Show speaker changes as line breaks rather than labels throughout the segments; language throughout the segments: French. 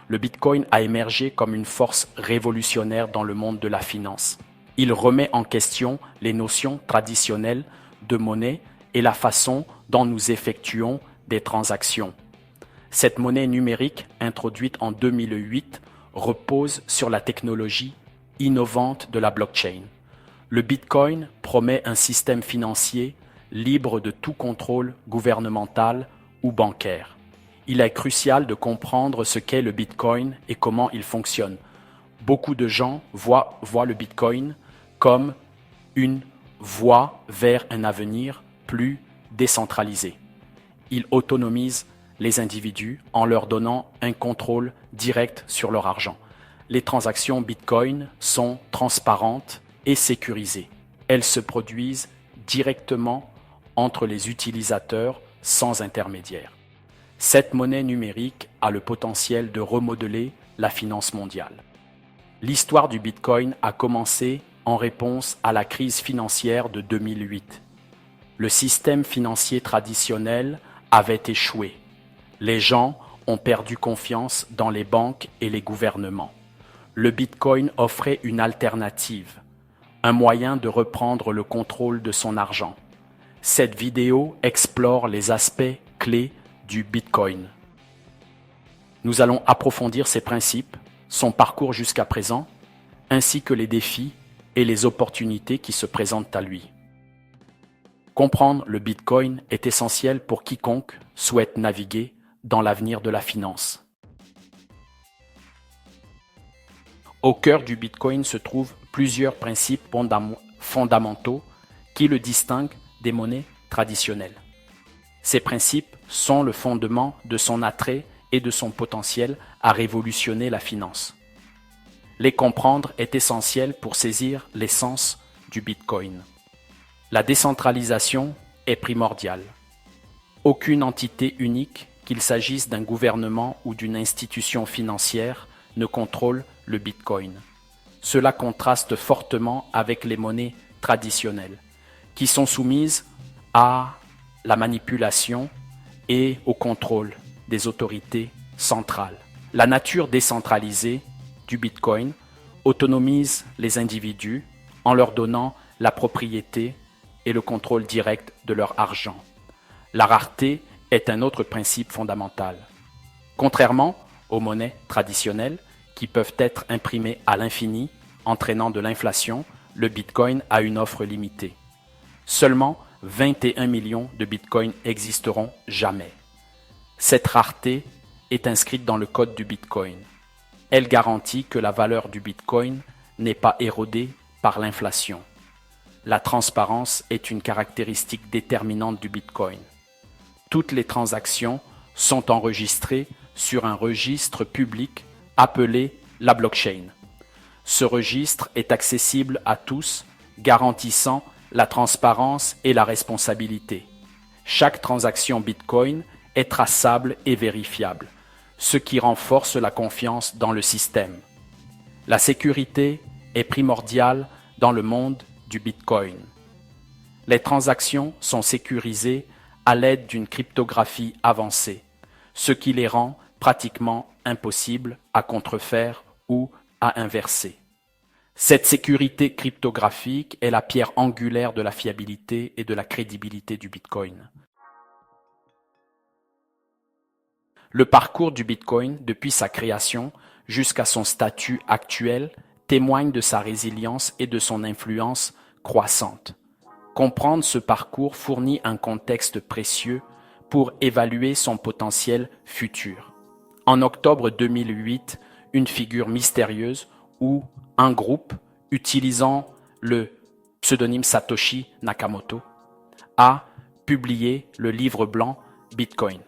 le Bitcoin a émergé comme une force révolutionnaire dans le monde de la finance. Il remet en question les notions traditionnelles de monnaie et la façon dont nous effectuons des transactions. Cette monnaie numérique, introduite en 2008, repose sur la technologie innovante de la blockchain. Le Bitcoin promet un système financier libre de tout contrôle gouvernemental ou bancaire. Il est crucial de comprendre ce qu'est le Bitcoin et comment il fonctionne. Beaucoup de gens voient le Bitcoin comme une voie vers un avenir plus décentralisé. Il autonomise les individus en leur donnant un contrôle direct sur leur argent. Les transactions Bitcoin sont transparentes et sécurisées. Elles se produisent directement entre les utilisateurs sans intermédiaire. Cette monnaie numérique a le potentiel de remodeler la finance mondiale. L'histoire du Bitcoin a commencé en réponse à la crise financière de 2008. Le système financier traditionnel avait échoué. Les gens ont perdu confiance dans les banques et les gouvernements. Le Bitcoin offrait une alternative, un moyen de reprendre le contrôle de son argent. Cette vidéo explore les aspects clés du Bitcoin. Nous allons approfondir ses principes, son parcours jusqu'à présent, ainsi que les défis et les opportunités qui se présentent à lui. Comprendre le Bitcoin est essentiel pour quiconque souhaite naviguer dans l'avenir de la finance. Au cœur du Bitcoin se trouvent plusieurs principes fondamentaux qui le distinguent des monnaies traditionnelles. Ces principes sont le fondement de son attrait et de son potentiel à révolutionner la finance. Les comprendre est essentiel pour saisir l'essence du Bitcoin. La décentralisation est primordiale. Aucune entité unique, qu'il s'agisse d'un gouvernement ou d'une institution financière, ne contrôle le Bitcoin. Cela contraste fortement avec les monnaies traditionnelles, qui sont soumises à la manipulation et au contrôle des autorités centrales. La nature décentralisée du Bitcoin autonomise les individus en leur donnant la propriété et le contrôle direct de leur argent. La rareté est un autre principe fondamental. Contrairement aux monnaies traditionnelles qui peuvent être imprimées à l'infini, entraînant de l'inflation, le Bitcoin a une offre limitée. Seulement 21 millions de Bitcoins existeront jamais. Cette rareté est inscrite dans le code du Bitcoin. Elle garantit que la valeur du Bitcoin n'est pas érodée par l'inflation. La transparence est une caractéristique déterminante du Bitcoin. Toutes les transactions sont enregistrées sur un registre public appelé la blockchain. Ce registre est accessible à tous, garantissant la transparence et la responsabilité. Chaque transaction Bitcoin est traçable et vérifiable, ce qui renforce la confiance dans le système. La sécurité est primordiale dans le monde du Bitcoin. Les transactions sont sécurisées à l'aide d'une cryptographie avancée, ce qui les rend pratiquement impossibles à contrefaire ou à inverser. Cette sécurité cryptographique est la pierre angulaire de la fiabilité et de la crédibilité du Bitcoin. Le parcours du Bitcoin depuis sa création jusqu'à son statut actuel témoigne de sa résilience et de son influence croissante. Comprendre ce parcours fournit un contexte précieux pour évaluer son potentiel futur. En octobre 2008, une figure mystérieuse ou un groupe utilisant le pseudonyme Satoshi Nakamoto a publié le livre blanc Bitcoin.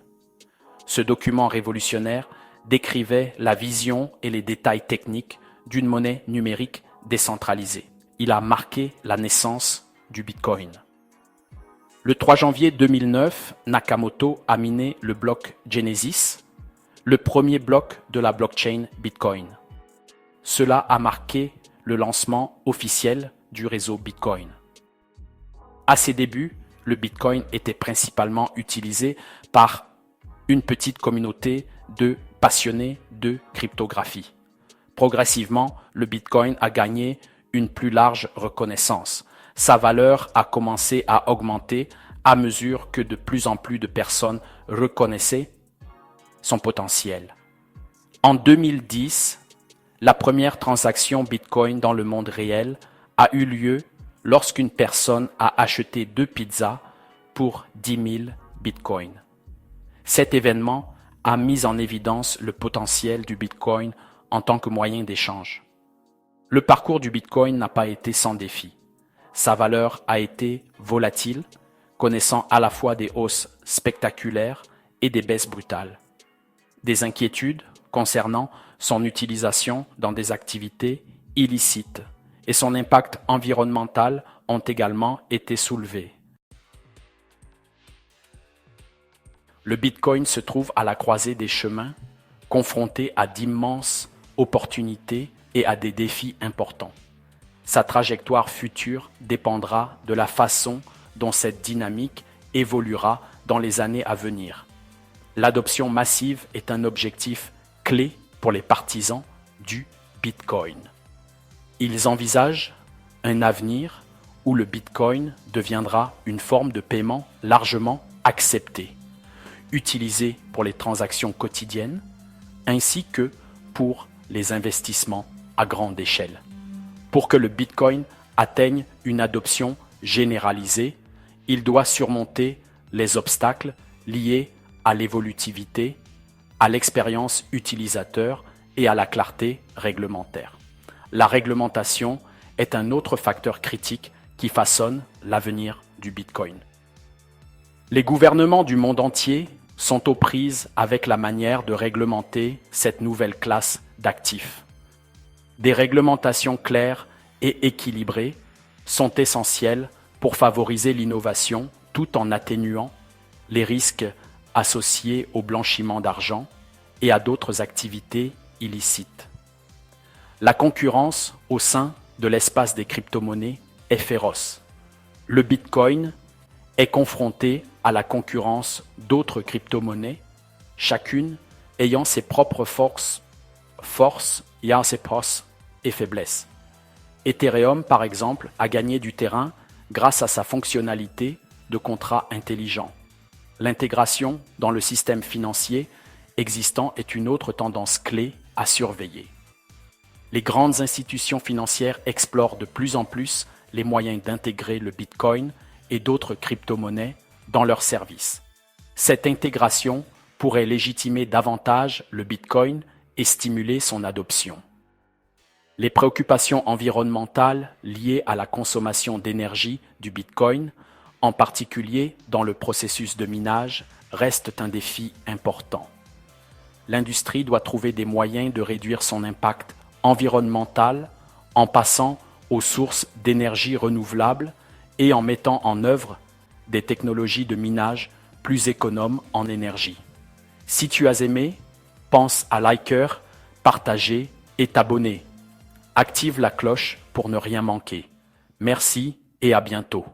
Ce document révolutionnaire décrivait la vision et les détails techniques d'une monnaie numérique décentralisée. Il a marqué la naissance du Bitcoin. Le 3 janvier 2009, Nakamoto a miné le bloc Genesis, le premier bloc de la blockchain Bitcoin. Cela a marqué le lancement officiel du réseau Bitcoin. À ses débuts, le Bitcoin était principalement utilisé par une petite communauté de passionnés de cryptographie. Progressivement, le Bitcoin a gagné une plus large reconnaissance. Sa valeur a commencé à augmenter à mesure que de plus en plus de personnes reconnaissaient son potentiel. En 2010, la première transaction Bitcoin dans le monde réel a eu lieu lorsqu'une personne a acheté 2 pizzas pour 10 000 Bitcoins. Cet événement a mis en évidence le potentiel du Bitcoin en tant que moyen d'échange. Le parcours du Bitcoin n'a pas été sans défi. Sa valeur a été volatile, connaissant à la fois des hausses spectaculaires et des baisses brutales. Des inquiétudes concernant son utilisation dans des activités illicites et son impact environnemental ont également été soulevées. Le Bitcoin se trouve à la croisée des chemins, confronté à d'immenses opportunités et à des défis importants. Sa trajectoire future dépendra de la façon dont cette dynamique évoluera dans les années à venir. L'adoption massive est un objectif clé pour les partisans du Bitcoin. Ils envisagent un avenir où le Bitcoin deviendra une forme de paiement largement acceptée, utilisée pour les transactions quotidiennes ainsi que pour les investissements à grande échelle. Pour que le Bitcoin atteigne une adoption généralisée, il doit surmonter les obstacles liés à l'évolutivité, à l'expérience utilisateur et à la clarté réglementaire. La réglementation est un autre facteur critique qui façonne l'avenir du Bitcoin. Les gouvernements du monde entier sont aux prises avec la manière de réglementer cette nouvelle classe d'actifs. Des réglementations claires et équilibrées sont essentielles pour favoriser l'innovation tout en atténuant les risques associés au blanchiment d'argent et à d'autres activités illicites. La concurrence au sein de l'espace des crypto-monnaies est féroce. Le Bitcoin est confronté à la concurrence d'autres crypto-monnaies, chacune ayant ses propres forces et faiblesses. Ethereum, par exemple, a gagné du terrain grâce à sa fonctionnalité de contrat intelligent. L'intégration dans le système financier existant est une autre tendance clé à surveiller. Les grandes institutions financières explorent de plus en plus les moyens d'intégrer le Bitcoin et d'autres crypto-monnaies dans leurs services. Cette intégration pourrait légitimer davantage le Bitcoin et stimuler son adoption. Les préoccupations environnementales liées à la consommation d'énergie du Bitcoin, en particulier dans le processus de minage, restent un défi important. L'industrie doit trouver des moyens de réduire son impact environnemental en passant aux sources d'énergie renouvelables et en mettant en œuvre des technologies de minage plus économes en énergie. Si tu as aimé, pense à liker, partager et t'abonner. Active la cloche pour ne rien manquer. Merci et à bientôt.